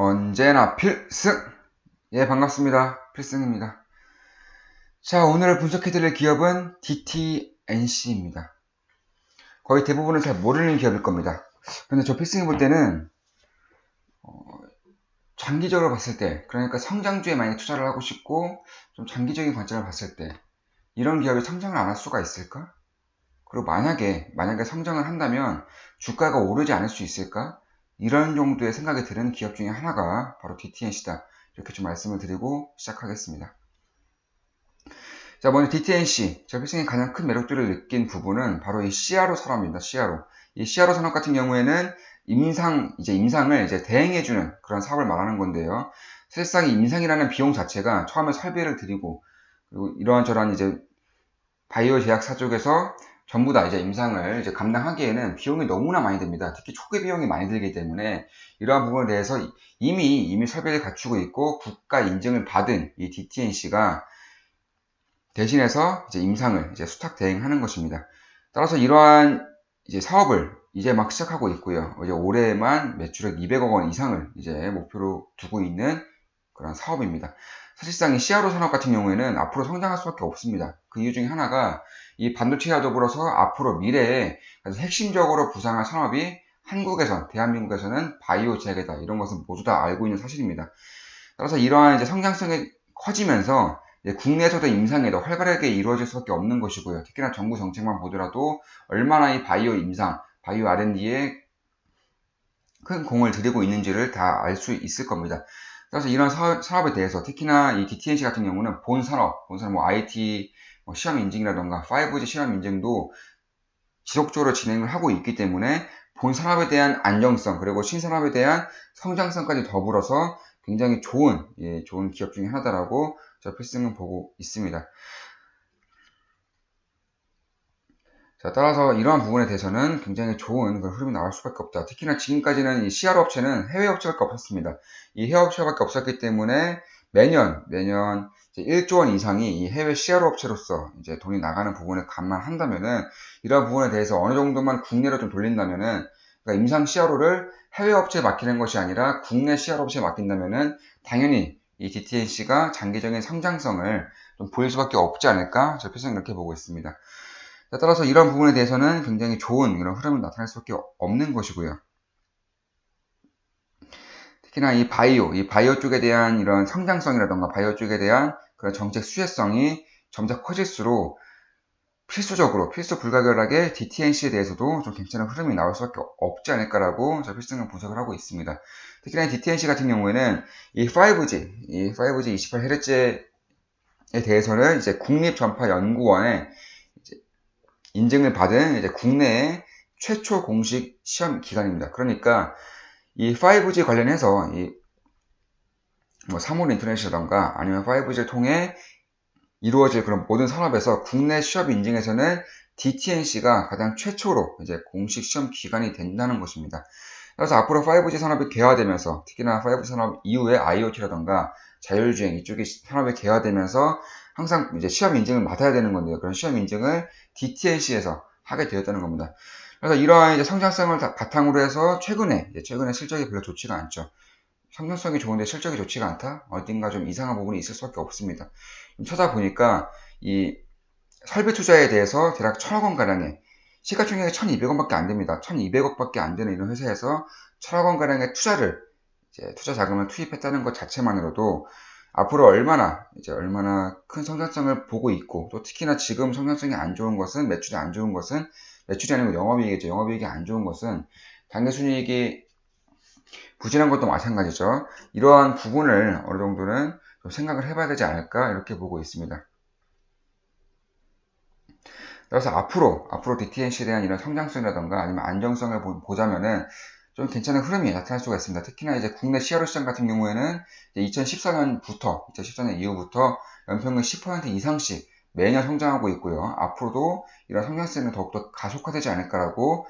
언제나 필승! 예, 반갑습니다. 필승입니다. 자, 오늘 분석해드릴 기업은 DTNC입니다. 거의 대부분은 잘 모르는 기업일 겁니다. 근데 저 필승이 볼 때는 장기적으로 봤을 때, 그러니까 성장주에 많이 투자를 하고 싶고 좀 장기적인 관점을 봤을 때 이런 기업이 성장을 안 할 수가 있을까? 그리고 만약에 성장을 한다면 주가가 오르지 않을 수 있을까? 이런 정도의 생각이 드는 기업 중에 하나가 바로 DTNC다. 이렇게 좀 말씀을 드리고 시작하겠습니다. 자, 먼저 DTNC. 저 필승이 가장 큰 매력도를 느낀 부분은 바로 이 CRO 산업입니다. CRO. 이 CRO 산업 같은 경우에는 임상을 대행해주는 그런 사업을 말하는 건데요. 사실상 이 임상이라는 비용 자체가 처음에 설비를 들이고, 그리고 이러한저러한 바이오 제약사 쪽에서 전부 다 임상을 감당하기에는 비용이 너무나 많이 듭니다. 특히 초기 비용이 많이 들기 때문에 이러한 부분에 대해서 이미 설비를 갖추고 있고 국가 인증을 받은 이 DTNC가 대신해서 임상을 수탁 대행하는 것입니다. 따라서 이러한 사업을 이제 막 시작하고 있고요. 올해만 매출액 200억 원 이상을 목표로 두고 있는 그런 사업입니다. 사실상 이 CRO 산업 같은 경우에는 앞으로 성장할 수밖에 없습니다. 그 이유 중에 하나가 이 반도체와 더불어서 앞으로 미래에 핵심적으로 부상할 산업이 대한민국에서는 바이오 제약이다. 이런 것은 모두 다 알고 있는 사실입니다. 따라서 이러한 성장성이 커지면서 국내에서도 임상이 더 활발하게 이루어질 수밖에 없는 것이고요. 특히나 정부 정책만 보더라도 얼마나 이 바이오 임상, 바이오 R&D에 큰 공을 들이고 있는지를 다 알 수 있을 겁니다. 따라서 이런 산업에 대해서 특히나 이 DTNC 같은 경우는 본 산업 IT 시험 인증이라던가 5G 시험 인증도 지속적으로 진행을 하고 있기 때문에 본 산업에 대한 안정성 그리고 신산업에 대한 성장성까지 더불어서 굉장히 좋은 기업 중에 하나다라고 저 필승은 보고 있습니다. 자, 따라서 이러한 부분에 대해서는 굉장히 좋은 그런 흐름이 나올 수밖에 없다. 특히나 지금까지는 이 CR 업체는 해외 업체밖에 없었습니다. 이 해외 업체밖에 없었기 때문에 매년 1조 원 이상이 이 해외 CR 업체로서 돈이 나가는 부분을 감안한다면은 이러한 부분에 대해서 어느 정도만 국내로 좀 돌린다면은 그러니까 임상 CRO를 해외 업체에 맡기는 것이 아니라 국내 CR 업체에 맡긴다면은 당연히 이 DTNC가 장기적인 성장성을 좀 보일 수밖에 없지 않을까? 저 필승 이렇게 보고 있습니다. 따라서 이런 부분에 대해서는 굉장히 좋은 이런 흐름을 나타낼 수밖에 없는 것이고요. 특히나 이 바이오 쪽에 대한 이런 성장성이라던가 바이오 쪽에 대한 그런 정책 수혜성이 점차 커질수록 필수 불가결하게 DTNC에 대해서도 좀 괜찮은 흐름이 나올 수밖에 없지 않을까라고 저 필승은 분석을 하고 있습니다. 특히나 DTNC 같은 경우에는 이 5G 28Hz에 대해서는 국립전파연구원의 인증을 받은 국내의 최초 공식 시험 기관입니다. 그러니까 이 5G 관련해서 사물 인터넷이라던가 아니면 5G를 통해 이루어질 그런 모든 산업에서 국내 시험 인증에서는 DTNC가 가장 최초로 공식 시험 기관이 된다는 것입니다. 그래서 앞으로 5G 산업이 개화되면서 특히나 5G 산업 이후에 IoT라던가 자율주행 이쪽이 산업이 개화되면서 항상 시험 인증을 맡아야 되는 건데요. 그런 시험 인증을 DTNC에서 하게 되었다는 겁니다. 그래서 이러한 성장성을 바탕으로 해서 최근에 실적이 별로 좋지가 않죠. 성장성이 좋은데 실적이 좋지가 않다? 어딘가 좀 이상한 부분이 있을 수밖에 없습니다. 찾아보니까 이 설비 투자에 대해서 대략 1,000억 원 가량의 시가총액이 1,200원 밖에 안 됩니다. 1,200억 밖에 안 되는 이런 회사에서 1,000억 원 가량의 투자 자금을 투입했다는 것 자체만으로도 앞으로 얼마나 큰 성장성을 보고 있고, 또 특히나 지금 성장성이 안 좋은 것은, 매출이 안 좋은 것은, 매출이 아니고 영업이익이죠. 영업이익이 안 좋은 것은 당기순이익이 부진한 것도 마찬가지죠. 이러한 부분을 어느 정도는 좀 생각을 해봐야 되지 않을까 이렇게 보고 있습니다. 그래서 앞으로 DTNC에 대한 이런 성장성이라던가 아니면 안정성을 보자면은 좀 괜찮은 흐름이 나타날 수가 있습니다. 특히나 국내 CRO 시장 같은 경우에는 2014년 이후부터 연평균 10% 이상씩 매년 성장하고 있고요. 앞으로도 이런 성장성이 더욱더 가속화되지 않을까라고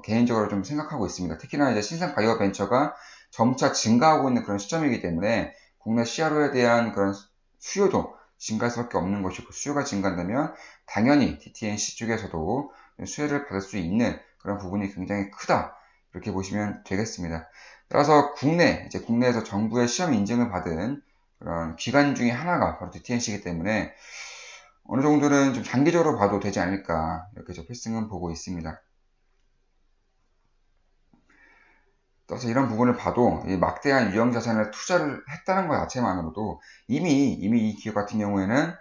개인적으로 좀 생각하고 있습니다. 특히나 신생 바이오 벤처가 점차 증가하고 있는 그런 시점이기 때문에 국내 CRO에 대한 그런 수요도 증가할 수밖에 없는 것이고, 수요가 증가한다면 당연히 DTNC 쪽에서도 수혜를 받을 수 있는 그런 부분이 굉장히 크다, 이렇게 보시면 되겠습니다. 따라서 이제 국내에서 정부의 시험 인증을 받은 그런 기관 중에 하나가 바로 DTNC이기 때문에 어느 정도는 좀 장기적으로 봐도 되지 않을까, 이렇게 저 필승은 보고 있습니다. 따라서 이런 부분을 봐도 이 막대한 유형 자산을 투자를 했다는 것 자체만으로도 이미 이 기업 같은 경우에는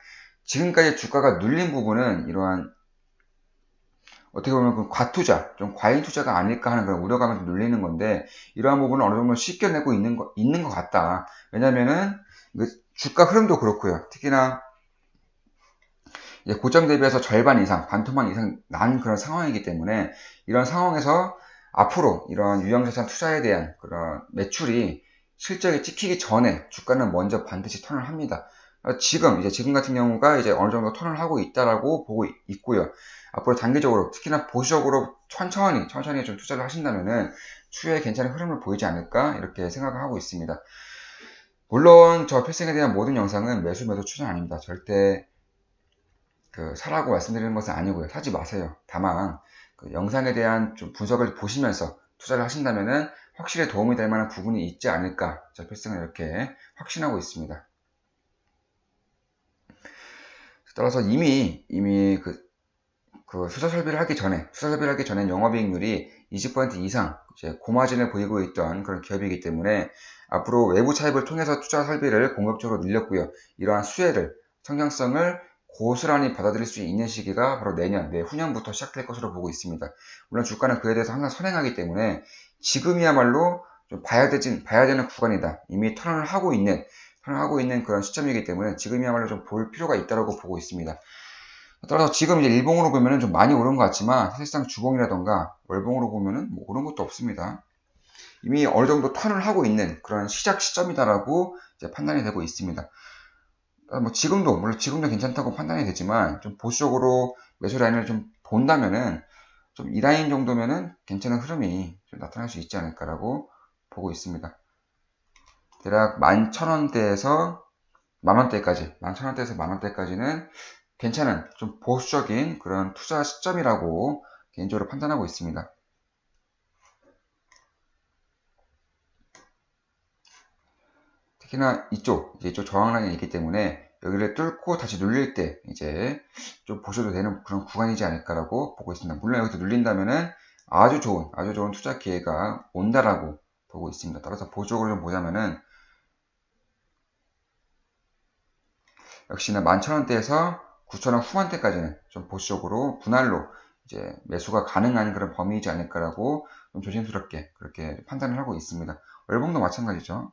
지금까지 주가가 눌린 부분은 이러한 어떻게 보면 그 과투자, 좀 과잉 투자가 아닐까 하는 그런 우려감을 좀 눌리는 건데, 이러한 부분은 어느 정도 씻겨내고 있는 것 같다. 왜냐면은 주가 흐름도 그렇고요. 특히나 고점 대비해서 절반 이상, 반토막 이상 난 그런 상황이기 때문에, 이런 상황에서 앞으로 이런 유형자산 투자에 대한 그런 매출이 실적이 찍히기 전에 주가는 먼저 반드시 턴을 합니다. 지금 같은 경우가 이제 어느 정도 턴을 하고 있다라고 보고 있고요. 앞으로 단기적으로, 특히나 보수적으로 천천히 좀 투자를 하신다면은 추후에 괜찮은 흐름을 보이지 않을까, 이렇게 생각을 하고 있습니다. 물론 저 필승에 대한 모든 영상은 매수 추천 아닙니다. 절대 사라고 말씀드리는 것은 아니고요. 사지 마세요. 다만 그 영상에 대한 좀 분석을 보시면서 투자를 하신다면은 확실히 도움이 될 만한 부분이 있지 않을까, 저 필승은 이렇게 확신하고 있습니다. 따라서 이미 수사 설비를 하기 전에 영업이익률이 20% 이상 이제 고마진을 보이고 있던 그런 기업이기 때문에, 앞으로 외부 차입을 통해서 투자 설비를 공격적으로 늘렸고요. 이러한 성장성을 고스란히 받아들일 수 있는 시기가 바로 내후년부터 시작될 것으로 보고 있습니다. 물론 주가는 그에 대해서 항상 선행하기 때문에 지금이야말로 좀 봐야 되는 구간이다. 이미 턴을 하고 있는 그런 시점이기 때문에 지금이야말로 좀 볼 필요가 있다고 보고 있습니다. 따라서 지금 이제 일봉으로 보면은 좀 많이 오른 것 같지만, 사실상 주봉이라던가 월봉으로 보면은 뭐 오른 것도 없습니다. 이미 어느 정도 턴을 하고 있는 그런 시작 시점이다라고 이제 판단이 되고 있습니다. 물론 지금도 괜찮다고 판단이 되지만, 좀 보수적으로 매수 라인을 좀 본다면은, 좀 이 라인 정도면은 괜찮은 흐름이 좀 나타날 수 있지 않을까라고 보고 있습니다. 대략 11,000원대에서 만원대까지, 11,000원대에서 만원대까지는 괜찮은 좀 보수적인 그런 투자 시점이라고 개인적으로 판단하고 있습니다. 특히나 이쪽 저항라인이 있기 때문에 여기를 뚫고 다시 눌릴 때 이제 좀 보셔도 되는 그런 구간이지 않을까라고 보고 있습니다. 물론 여기서 눌린다면은 아주 좋은 투자 기회가 온다라고 보고 있습니다. 따라서 보수적으로 좀 보자면은 역시나 11,000원대에서 9,000원 후반대까지는 좀 보수적으로 분할로 이제 매수가 가능한 그런 범위이지 않을까라고 좀 조심스럽게 그렇게 판단을 하고 있습니다. 월봉도 마찬가지죠.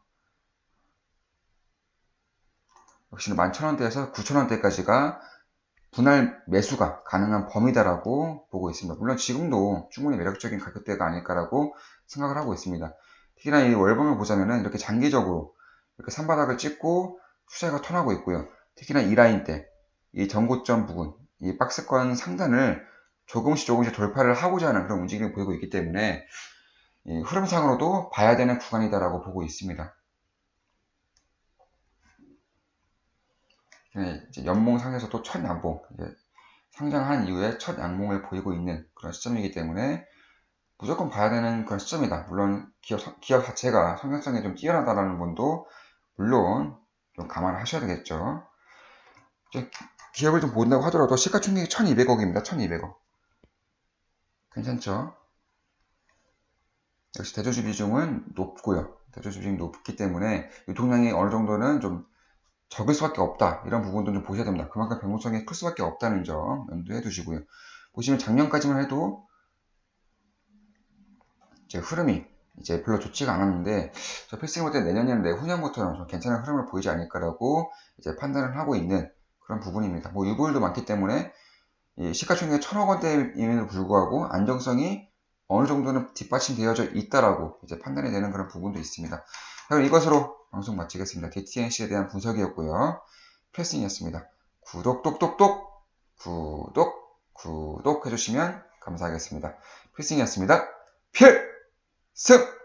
역시나 11,000원대에서 9,000원대까지가 분할 매수가 가능한 범위다라고 보고 있습니다. 물론 지금도 충분히 매력적인 가격대가 아닐까라고 생각을 하고 있습니다. 특히나 이 월봉을 보자면은 이렇게 장기적으로 이렇게 산바닥을 찍고 추세가 턴하고 있고요. 특히나 이 라인대, 이 전고점 부분, 이 박스권 상단을 조금씩 돌파를 하고자 하는 그런 움직임을 보이고 있기 때문에, 이 흐름상으로도 봐야 되는 구간이다라고 보고 있습니다. 이제 연봉상에서도 첫 양봉, 상장한 이후에 첫 양봉을 보이고 있는 그런 시점이기 때문에 무조건 봐야 되는 그런 시점이다. 물론 기업 자체가 성장성이 좀 뛰어나다라는 분도 물론 좀 감안하셔야 되겠죠. 기업을 좀 본다고 하더라도 시가총액이 1200억입니다. 1200억. 괜찮죠? 역시 대주주 비중은 높고요. 대주주 비중이 높기 때문에 유통량이 어느 정도는 좀 적을 수밖에 없다. 이런 부분도 좀 보셔야 됩니다. 그만큼 변동성이 클 수밖에 없다는 점 염두해 두시고요. 보시면 작년까지만 해도 이제 흐름이 이제 별로 좋지가 않았는데, 저 필승 볼 때 내년이나 내후년부터는 좀 괜찮은 흐름을 보이지 않을까라고 이제 판단을 하고 있는 그런 부분입니다. 뭐 유보율도 많기 때문에 이 시가총액 1,000억 원대임에도 불구하고 안정성이 어느 정도는 뒷받침되어져 있다라고 이제 판단이 되는 그런 부분도 있습니다. 그럼 이것으로 방송 마치겠습니다. DTNC에 대한 분석이었고요. 필승이었습니다. 구독 해주시면 감사하겠습니다. 필승이었습니다. 필승!